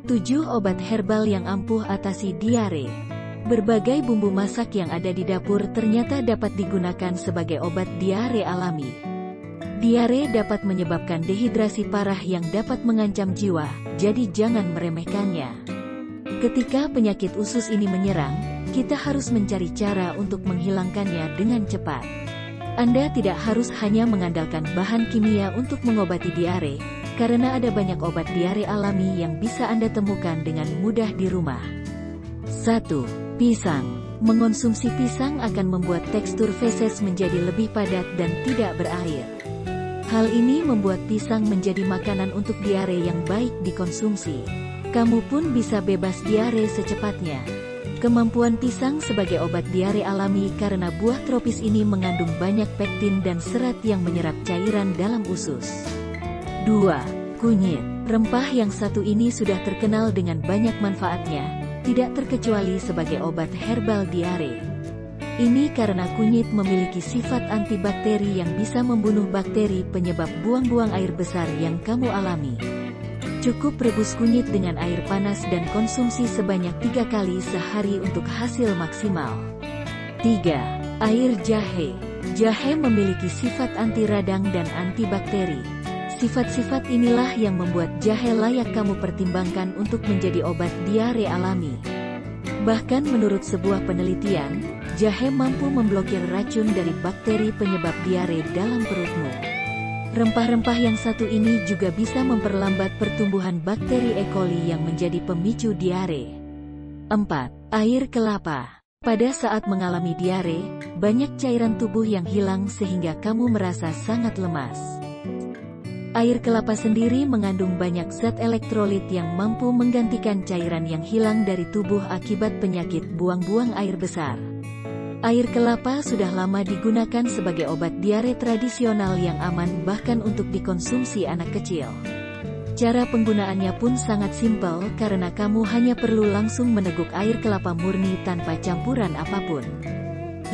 7 obat herbal yang ampuh atasi diare. Berbagai bumbu masak yang ada di dapur ternyata dapat digunakan sebagai obat diare alami. Diare dapat menyebabkan dehidrasi parah yang dapat mengancam jiwa, jadi jangan meremehkannya. Ketika penyakit usus ini menyerang, kita harus mencari cara untuk menghilangkannya dengan cepat. Anda tidak harus hanya mengandalkan bahan kimia untuk mengobati diare, karena ada banyak obat diare alami yang bisa Anda temukan dengan mudah di rumah. 1. Pisang. Mengonsumsi pisang akan membuat tekstur feses menjadi lebih padat dan tidak berair. Hal ini membuat pisang menjadi makanan untuk diare yang baik dikonsumsi. Kamu pun bisa bebas diare secepatnya. Kemampuan pisang sebagai obat diare alami karena buah tropis ini mengandung banyak pektin dan serat yang menyerap cairan dalam usus. 2. Kunyit. Rempah yang satu ini sudah terkenal dengan banyak manfaatnya, tidak terkecuali sebagai obat herbal diare. Ini karena kunyit memiliki sifat antibakteri yang bisa membunuh bakteri penyebab buang-buang air besar yang kamu alami. Cukup rebus kunyit dengan air panas dan konsumsi sebanyak 3 kali sehari untuk hasil maksimal. 3. Air jahe. Jahe memiliki sifat anti radang dan antibakteri. Sifat-sifat inilah yang membuat jahe layak kamu pertimbangkan untuk menjadi obat diare alami. Bahkan menurut sebuah penelitian, jahe mampu memblokir racun dari bakteri penyebab diare dalam perutmu. Rempah-rempah yang satu ini juga bisa memperlambat pertumbuhan bakteri E. coli yang menjadi pemicu diare. 4. Air kelapa. Pada saat mengalami diare, banyak cairan tubuh yang hilang sehingga kamu merasa sangat lemas. Air kelapa sendiri mengandung banyak zat elektrolit yang mampu menggantikan cairan yang hilang dari tubuh akibat penyakit buang-buang air besar. Air kelapa sudah lama digunakan sebagai obat diare tradisional yang aman bahkan untuk dikonsumsi anak kecil. Cara penggunaannya pun sangat simpel karena kamu hanya perlu langsung meneguk air kelapa murni tanpa campuran apapun.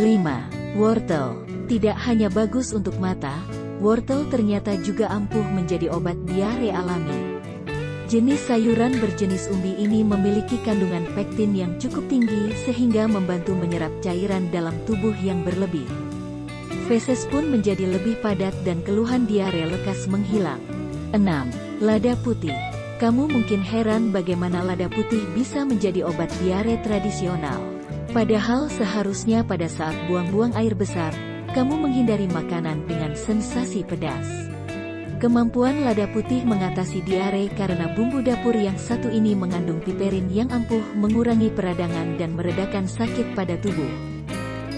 5. Wortel. Tidak hanya bagus untuk mata, wortel ternyata juga ampuh menjadi obat diare alami. Jenis sayuran berjenis umbi ini memiliki kandungan pektin yang cukup tinggi sehingga membantu menyerap cairan dalam tubuh yang berlebih. Feses pun menjadi lebih padat dan keluhan diare lekas menghilang. 6. Lada putih. Kamu mungkin heran bagaimana lada putih bisa menjadi obat diare tradisional. Padahal seharusnya pada saat buang-buang air besar, kamu menghindari makanan dengan sensasi pedas. Kemampuan lada putih mengatasi diare karena bumbu dapur yang satu ini mengandung piperin yang ampuh mengurangi peradangan dan meredakan sakit pada tubuh.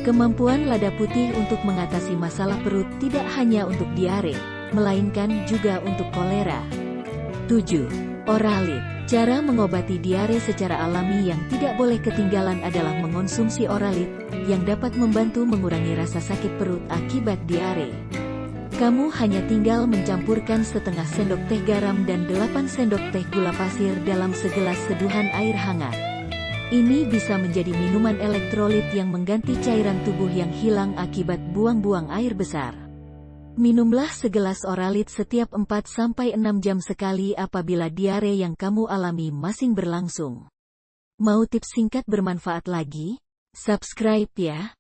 Kemampuan lada putih untuk mengatasi masalah perut tidak hanya untuk diare, melainkan juga untuk kolera. 7. Oralit. Cara mengobati diare secara alami yang tidak boleh ketinggalan adalah mengonsumsi oralit, yang dapat membantu mengurangi rasa sakit perut akibat diare. Kamu hanya tinggal mencampurkan setengah sendok teh garam dan 8 sendok teh gula pasir dalam segelas seduhan air hangat. Ini bisa menjadi minuman elektrolit yang mengganti cairan tubuh yang hilang akibat buang-buang air besar. Minumlah segelas oralit setiap 4-6 jam sekali apabila diare yang kamu alami masih berlangsung. Mau tips singkat bermanfaat lagi? Subscribe ya!